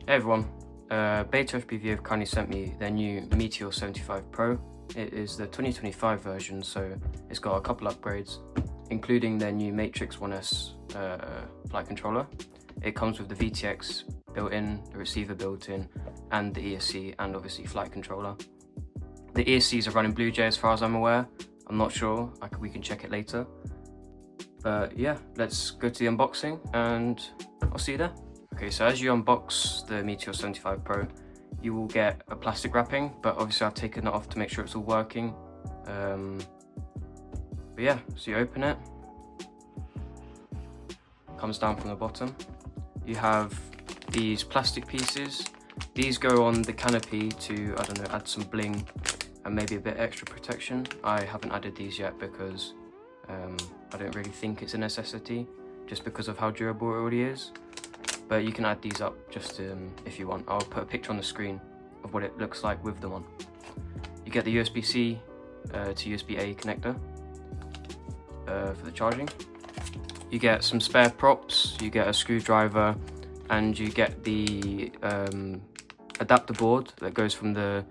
Hey everyone, BetaFPV have kindly sent me their new Meteor 75 Pro. It is the 2025 version, so it's got a couple upgrades, including their new Matrix 1S flight controller. It comes with the VTX built in, the receiver built in, and the ESC, and obviously flight controller. The ESCs are running BlueJay as far as I'm aware. I'm not sure, we can check it later. But yeah, let's go to the unboxing and I'll see you there. Okay, so as you unbox the Meteor 75 Pro, you will get a plastic wrapping, but obviously I've taken it off to make sure it's all working. But yeah, so you open it, comes down from the bottom. You have these plastic pieces. These go on the canopy to, I don't know, add some bling and maybe a bit extra protection. I haven't added these yet because I don't really think it's a necessity, just because of how durable it already is. But you can add these up just if you want. I'll put a picture on the screen of what it looks like with them on. You get the USB-C to USB-A connector for the charging. You get some spare props, you get a screwdriver, and you get the adapter board that goes from the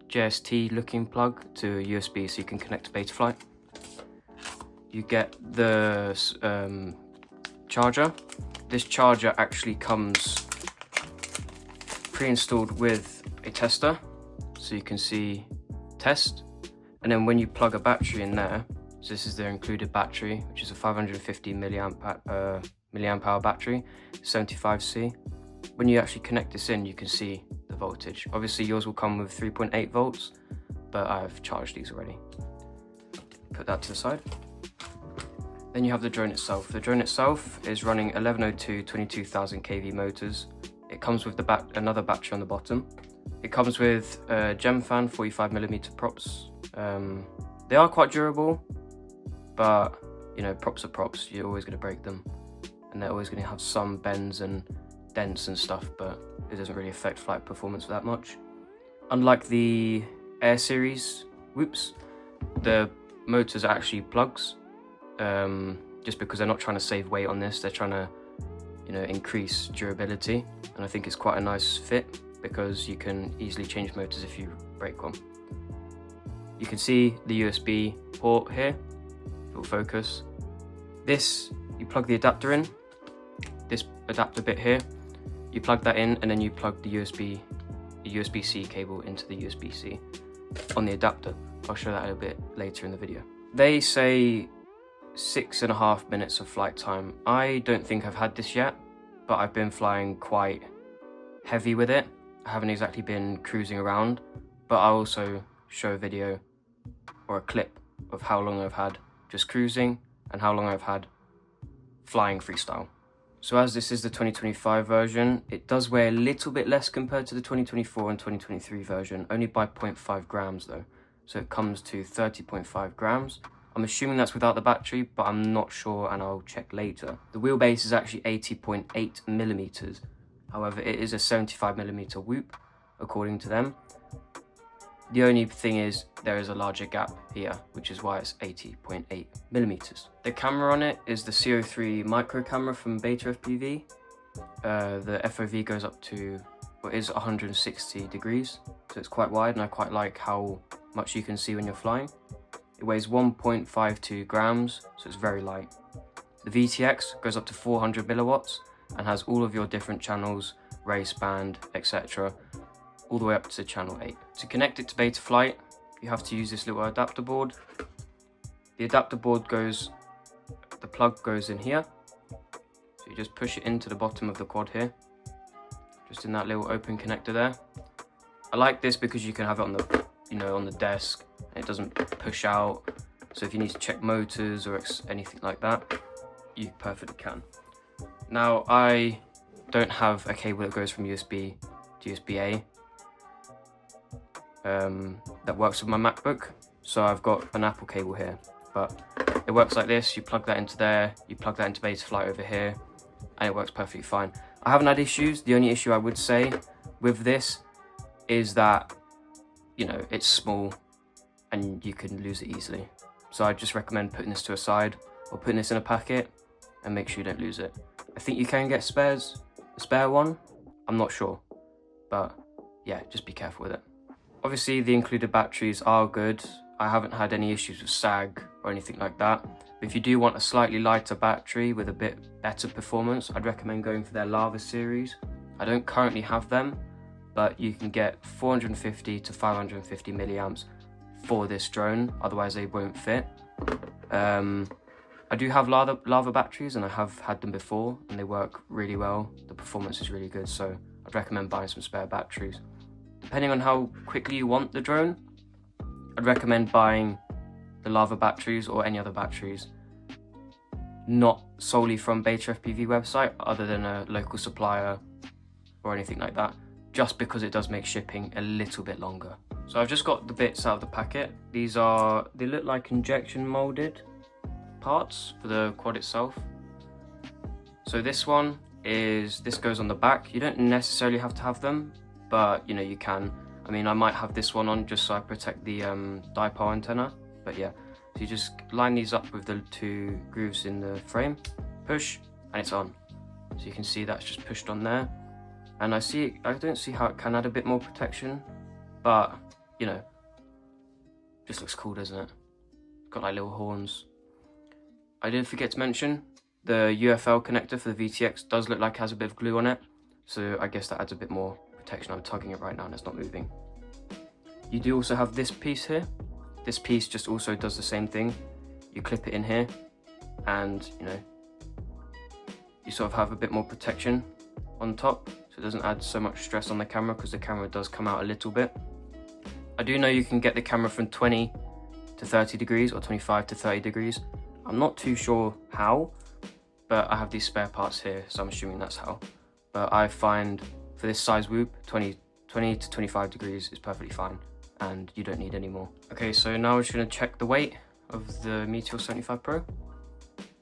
JST looking plug to USB so you can connect to BetaFlight. You get the charger. This charger actually comes pre-installed with a tester, so you can see test. And then when you plug a battery in there, so this is their included battery, which is a 550 milliamp hour battery, 75C. When you actually connect this in, you can see the voltage. Obviously yours will come with 3.8 volts, but I've charged these already. Put that to the side. Then you have the drone itself. The drone itself is running 1102 22,000 kV motors. It comes with another battery on the bottom. It comes with gem fan 45mm props. They are quite durable, but you know, props are props. You're always going to break them, and they're always going to have some bends and dents and stuff, but it doesn't really affect flight performance that much. Unlike the Air Series whoops, the motors are actually plugs. Just because they're not trying to save weight on this, they're trying to, you know, increase durability, and I think it's quite a nice fit because you can easily change motors if you break one. You can see the USB port here, it will focus. This, you plug the adapter in, this adapter bit here, you plug that in, and then you plug the USB-C cable into the USB-C on the adapter. I'll show that a little bit later in the video. They say 6.5 minutes of flight time. I don't think I've had this yet, but I've been flying quite heavy with it. I haven't exactly been cruising around, but I'll also show a video or a clip of how long I've had just cruising and how long I've had flying freestyle. So as this is the 2025 version, it does weigh a little bit less compared to the 2024 and 2023 version, only by 0.5 grams though. So it comes to 30.5 grams. I'm assuming that's without the battery, but I'm not sure and I'll check later. The wheelbase is actually 80.8 millimeters. However, it is a 75mm whoop, according to them. The only thing is there is a larger gap here, which is why it's 80.8 millimeters. The camera on it is the CO3 micro camera from BetaFPV. The FOV goes up to, well, is 160 degrees, so it's quite wide, and I quite like how much you can see when you're flying. It weighs 1.52 grams, so it's very light. The VTX goes up to 400 milliwatts and has all of your different channels, race band, etc., all the way up to channel 8. To connect it to BetaFlight, you have to use this little adapter board. The adapter board the plug goes in here. So you just push it into the bottom of the quad here, just in that little open connector there. I like this because you can have it on the, you know, on the desk, and it doesn't push out. So if you need to check motors or anything like that, you perfectly can. Now, I don't have a cable that goes from USB to USB-A that works with my MacBook, so I've got an Apple cable here, but it works like this. You plug that into there, you plug that into BetaFlight over here, and it works perfectly fine. I haven't had issues. The only issue I would say with this is that, you know, it's small and you can lose it easily. So I just recommend putting this to a side or putting this in a packet and make sure you don't lose it. I think you can get spares, a spare one, I'm not sure. but yeah, just be careful with it. Obviously the included batteries are good. I haven't had any issues with sag or anything like that. But if you do want a slightly lighter battery with a bit better performance, I'd recommend going for their Lava series. I don't currently have them, but you can get 450 to 550 milliamps for this drone, otherwise they won't fit. I do have lava batteries, and I have had them before, and they work really well. The performance is really good, so I'd recommend buying some spare batteries. Depending on how quickly you want the drone, I'd recommend buying the lava batteries or any other batteries, not solely from BetaFPV website, other than a local supplier or anything like that, just because it does make shipping a little bit longer. So I've just got the bits out of the packet. They look like injection molded parts for the quad itself. So this goes on the back. You don't necessarily have to have them, but you know, you can. I mean, I might have this one on just so I protect the dipole antenna, but yeah. So you just line these up with the 2 grooves in the frame, push, and it's on. So you can see that's just pushed on there. And I don't see how it can add a bit more protection, but you know, just looks cool, doesn't it? Got like little horns. I did forget to mention, the UFL connector for the VTX does look like it has a bit of glue on it, so I guess that adds a bit more protection. I'm tugging it right now and it's not moving. You do also have this piece here. This piece just also does the same thing. You clip it in here and you know, you sort of have a bit more protection on top, so it doesn't add so much stress on the camera, because the camera does come out a little bit. I do know you can get the camera from 20 to 30 degrees or 25 to 30 degrees. I'm not too sure how, but I have these spare parts here, so I'm assuming that's how. But I find for this size whoop, 20 to 25 degrees is perfectly fine, and you don't need any more. Okay, so now we're just going to check the weight of the Meteor 75 Pro.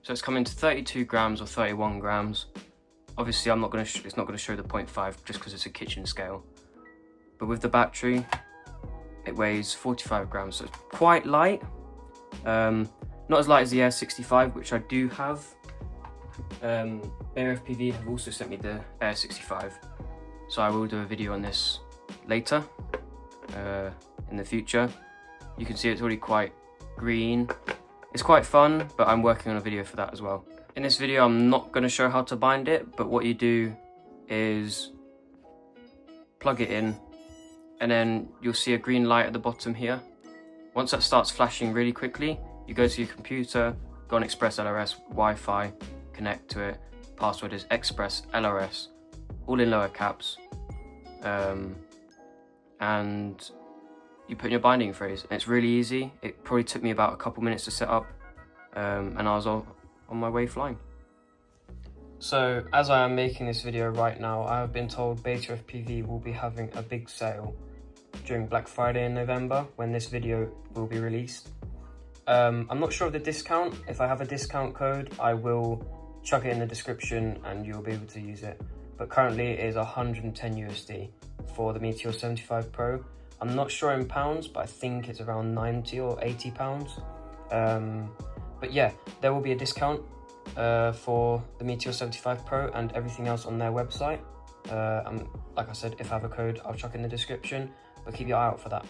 So it's coming to 32 grams or 31 grams. Obviously, it's not going to show the 0.5 just because it's a kitchen scale. But with the battery, it weighs 45 grams, so it's quite light. Not as light as the Air 65, which I do have. BLACKFRIDAY have also sent me the Air 65, so I will do a video on this later in the future. You can see it's already quite green. It's quite fun, but I'm working on a video for that as well. In this video, I'm not going to show how to bind it, but what you do is plug it in, and then you'll see a green light at the bottom here. Once that starts flashing really quickly, you go to your computer, go on Express LRS, Wi-Fi, connect to it. Password is Express LRS, all in lower caps. And you put in your binding phrase, and it's really easy. It probably took me about a couple minutes to set up, and I was on my way flying. So as I am making this video right now, I have been told BetaFPV will be having a big sale during Black Friday in November, when this video will be released. I'm not sure of the discount. If I have a discount code, I will chuck it in the description and you'll be able to use it. But currently it is 110 USD for the Meteor 75 Pro. I'm not sure in pounds, but I think it's around 90 or 80 pounds. But yeah, there will be a discount for the Meteor 75 Pro and everything else on their website. Like I said, if I have a code, I'll chuck in the description, but keep your eye out for that.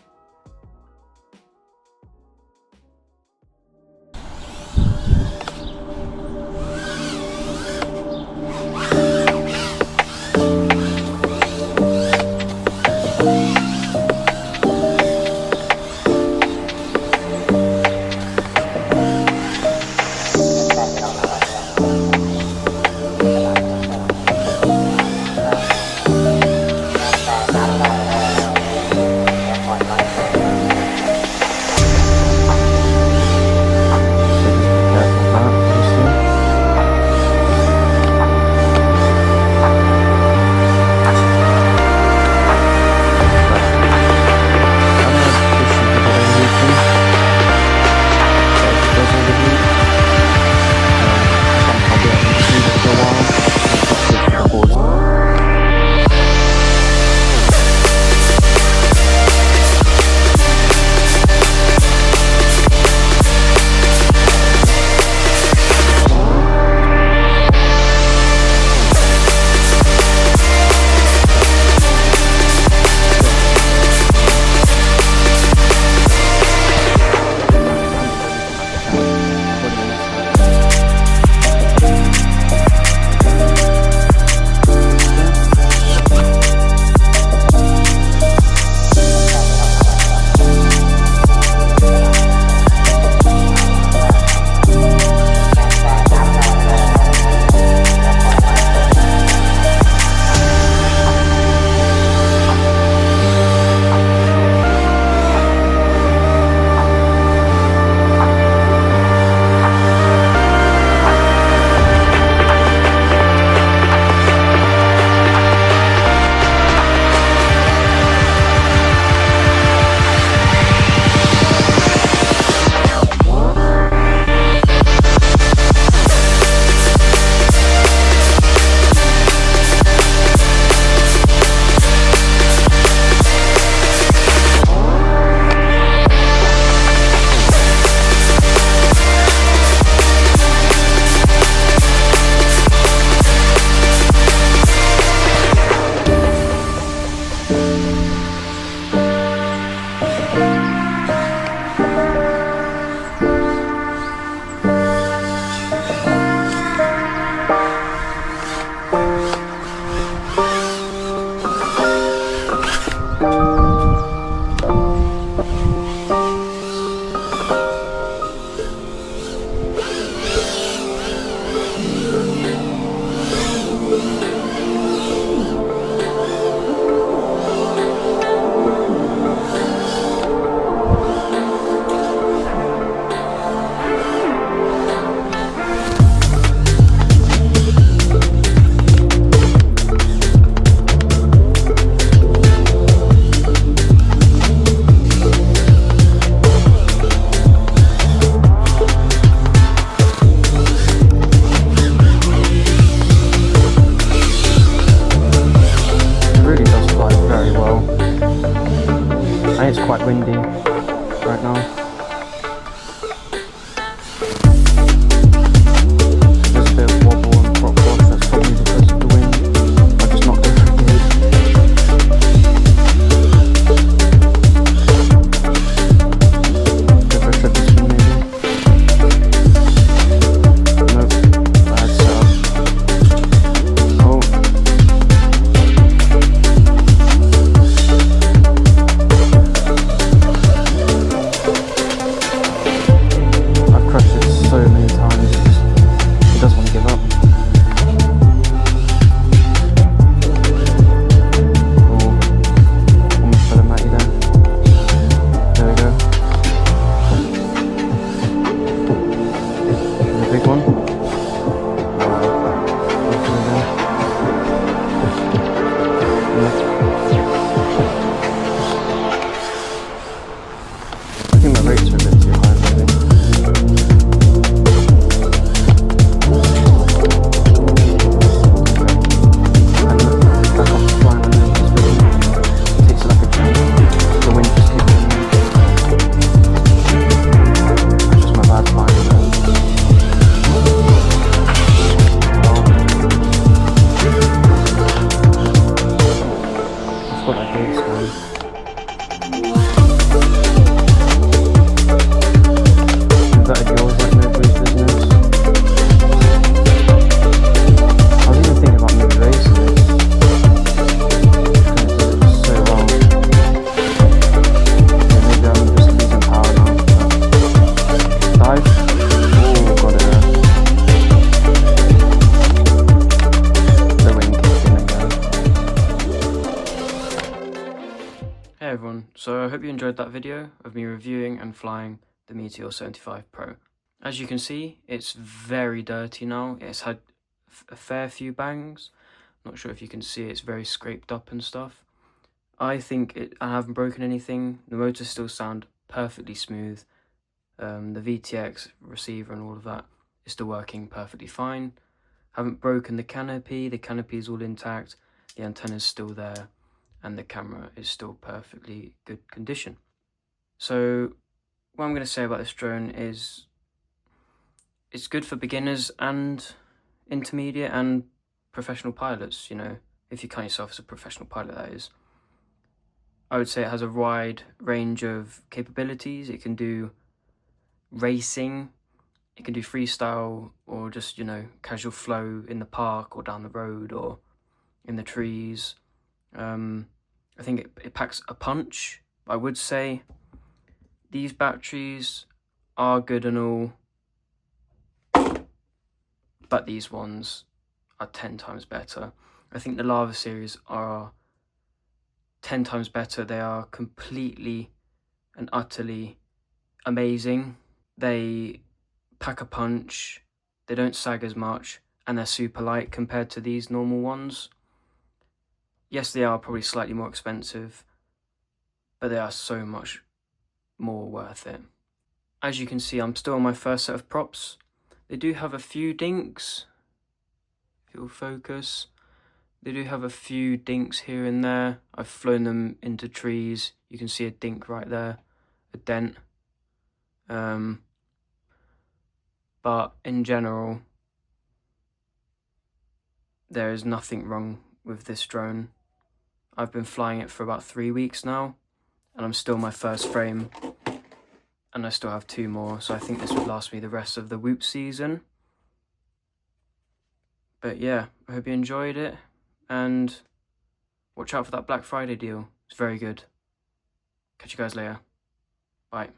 windy right now. There's a bit of wobble and prop wash, that's probably because of the wind. I just knocked it from the Give her a trip this one maybe. Nope, bad setup. Oh. I've crushed it so many times, it doesn't want to give up. Oh, almost fell a matty there. There we go. There's a big one. Hopefully there. I think my rates are a bit too high maybe. Hey everyone, so I hope you enjoyed that video of me reviewing and flying the Meteor 75 Pro. As you can see, it's very dirty now. It's had a fair few bangs. Not sure if you can see, it's very scraped up and stuff. I think I haven't broken anything. The motors still sound perfectly smooth. The VTX receiver and all of that is still working perfectly fine. Haven't broken the canopy is all intact, the antenna's still there, and the camera is still perfectly good condition. So what I'm going to say about this drone is it's good for beginners and intermediate and professional pilots, you know, if you count yourself as a professional pilot, that is. I would say it has a wide range of capabilities. It can do racing, it can do freestyle, or just, you know, casual flow in the park or down the road or in the trees. I think it packs a punch. I would say these batteries are good and all, but these ones are 10 times better. I think the Lava series are 10 times better. They are completely and utterly amazing. They pack a punch, they don't sag as much, and they're super light compared to these normal ones. Yes, they are probably slightly more expensive, but they are so much more worth it. As you can see, I'm still on my first set of props. They do have a few dinks, if you'll focus. They do have a few dinks here and there. I've flown them into trees. You can see a dink right there, a dent. But in general, there is nothing wrong with this drone. I've been flying it for about 3 weeks now, and I'm still my first frame, and I still have 2 more, so I think this would last me the rest of the Whoop season. But yeah, I hope you enjoyed it, and watch out for that Black Friday deal. It's very good. Catch you guys later. Bye.